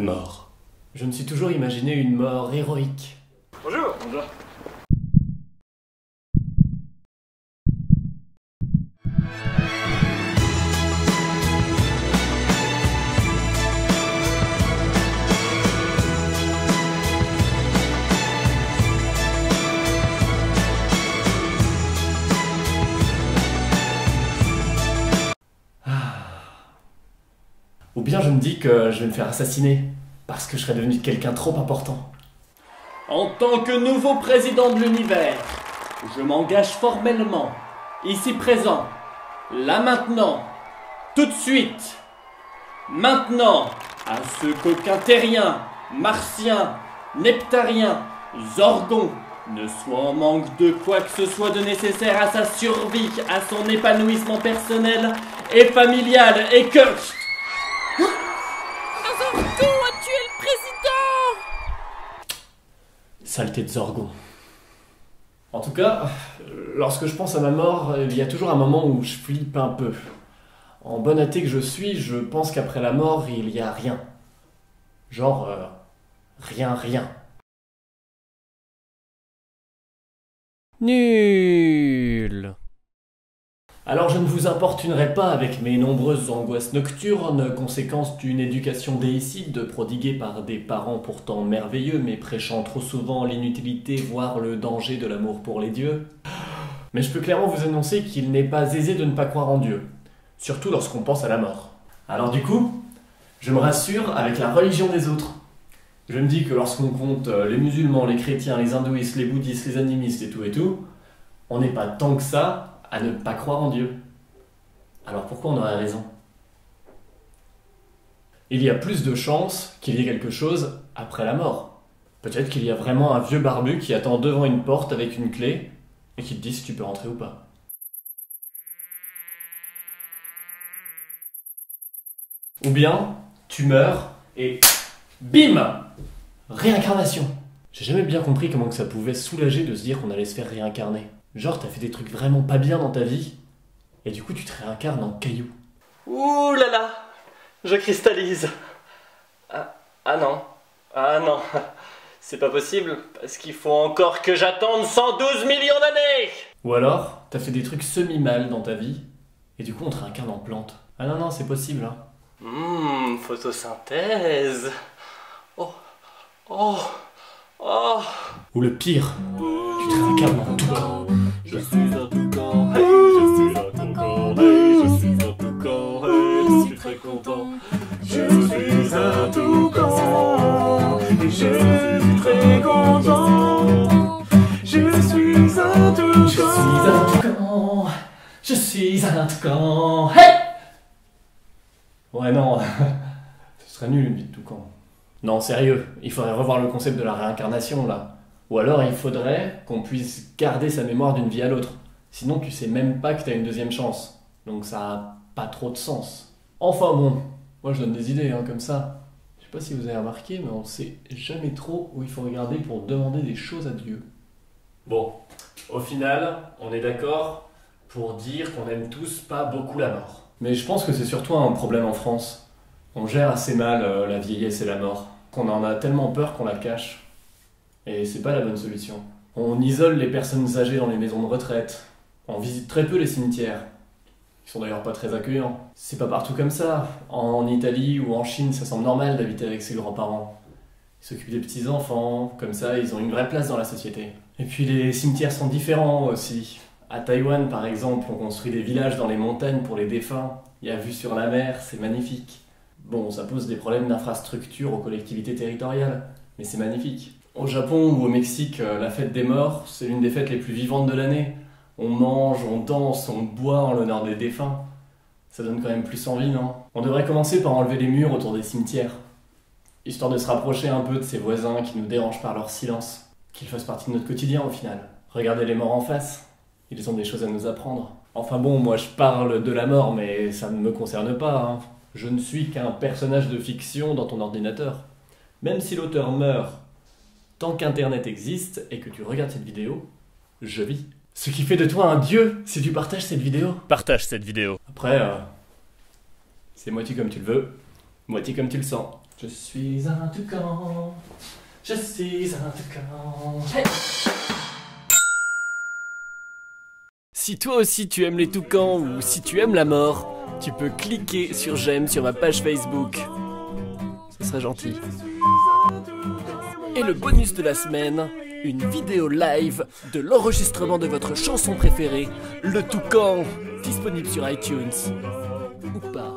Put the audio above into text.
la mort. Je me suis toujours imaginé une mort héroïque. Bonjour. Bonjour. Ou bien je me dis que je vais me faire assassiner, parce que je serais devenu quelqu'un trop important. En tant que nouveau président de l'univers, je m'engage formellement, ici présent, là maintenant, tout de suite, maintenant, à ce qu'aucun terrien, martien, neptarien, zorgon ne soit en manque de quoi que ce soit de nécessaire à sa survie, à son épanouissement personnel et familial, et que... Zorgon a tué le président! Saleté de Zorgon. En tout cas, lorsque je pense à ma mort, il y a toujours un moment où je flippe un peu. En bon athée que je suis, je pense qu'après la mort, il y a rien. Genre, rien. Nul. Alors je ne vous importunerai pas avec mes nombreuses angoisses nocturnes, conséquences d'une éducation déicide prodiguée par des parents pourtant merveilleux, mais prêchant trop souvent l'inutilité, voire le danger de l'amour pour les dieux. Mais je peux clairement vous annoncer qu'il n'est pas aisé de ne pas croire en Dieu, surtout lorsqu'on pense à la mort. Alors du coup, je me rassure avec la religion des autres. Je me dis que lorsqu'on compte les musulmans, les chrétiens, les hindouistes, les bouddhistes, les animistes et tout, on n'est pas tant que ça à ne pas croire en Dieu. Alors pourquoi on aurait raison? Il y a plus de chances qu'il y ait quelque chose après la mort. Peut-être qu'il y a vraiment un vieux barbu qui attend devant une porte avec une clé et qui te dit si tu peux rentrer ou pas. Ou bien, tu meurs et bim! Réincarnation. J'ai jamais bien compris comment que ça pouvait soulager de se dire qu'on allait se faire réincarner. Genre, t'as fait des trucs vraiment pas bien dans ta vie, et du coup, tu te réincarnes en caillou. Ouh là là, je cristallise. Ah non, c'est pas possible, parce qu'il faut encore que j'attende 112 millions d'années. Ou alors, t'as fait des trucs semi-mal dans ta vie, et du coup, on te réincarne en plante. Ah non, c'est possible, hein. Photosynthèse. Oh. Ou le pire, tu te réincarnes en toucan. Je suis un toucan, hey, je suis un toucan, hey, je suis un toucan, hey, je suis très content. Je suis un toucan, et je suis très content. Je suis un toucan. Je suis un toucan, hey! Ouais, non, ce serait nul une vie de toucan. Non, sérieux, il faudrait revoir le concept de la réincarnation, là. Ou alors il faudrait qu'on puisse garder sa mémoire d'une vie à l'autre. Sinon tu sais même pas que t'as une deuxième chance. Donc ça a pas trop de sens. Enfin bon, moi je donne des idées, hein, comme ça. Je sais pas si vous avez remarqué, mais on sait jamais trop où il faut regarder pour demander des choses à Dieu. Bon, au final, on est d'accord pour dire qu'on aime tous pas beaucoup la mort. Mais je pense que c'est surtout un problème en France. On gère assez mal la vieillesse et la mort. On en a tellement peur qu'on la cache. Et c'est pas la bonne solution. On isole les personnes âgées dans les maisons de retraite. On visite très peu les cimetières. Ils sont d'ailleurs pas très accueillants. C'est pas partout comme ça. En Italie ou en Chine, ça semble normal d'habiter avec ses grands-parents. Ils s'occupent des petits-enfants, comme ça ils ont une vraie place dans la société. Et puis les cimetières sont différents aussi. À Taïwan par exemple, on construit des villages dans les montagnes pour les défunts. Il y a vue sur la mer, c'est magnifique. Bon, ça pose des problèmes d'infrastructure aux collectivités territoriales, mais c'est magnifique. Au Japon ou au Mexique, la fête des morts, c'est l'une des fêtes les plus vivantes de l'année. On mange, on danse, on boit en l'honneur des défunts. Ça donne quand même plus envie, non? On devrait commencer par enlever les murs autour des cimetières, histoire de se rapprocher un peu de ces voisins qui nous dérangent par leur silence. Qu'ils fassent partie de notre quotidien au final. Regardez les morts en face, ils ont des choses à nous apprendre. Enfin bon, moi je parle de la mort, mais ça ne me concerne pas, hein. Je ne suis qu'un personnage de fiction dans ton ordinateur. Même si l'auteur meurt, tant qu'Internet existe et que tu regardes cette vidéo, je vis. Ce qui fait de toi un dieu si tu partages cette vidéo. Partage cette vidéo. Après, c'est moitié comme tu le veux, moitié comme tu le sens. Je suis un toucan. Je suis un toucan. Hey. Si toi aussi tu aimes les toucans ou si tu aimes la mort, tu peux cliquer sur j'aime sur ma page Facebook. Ce serait gentil. Et le bonus de la semaine, une vidéo live de l'enregistrement de votre chanson préférée, Le Toucan, disponible sur iTunes. Ou pas.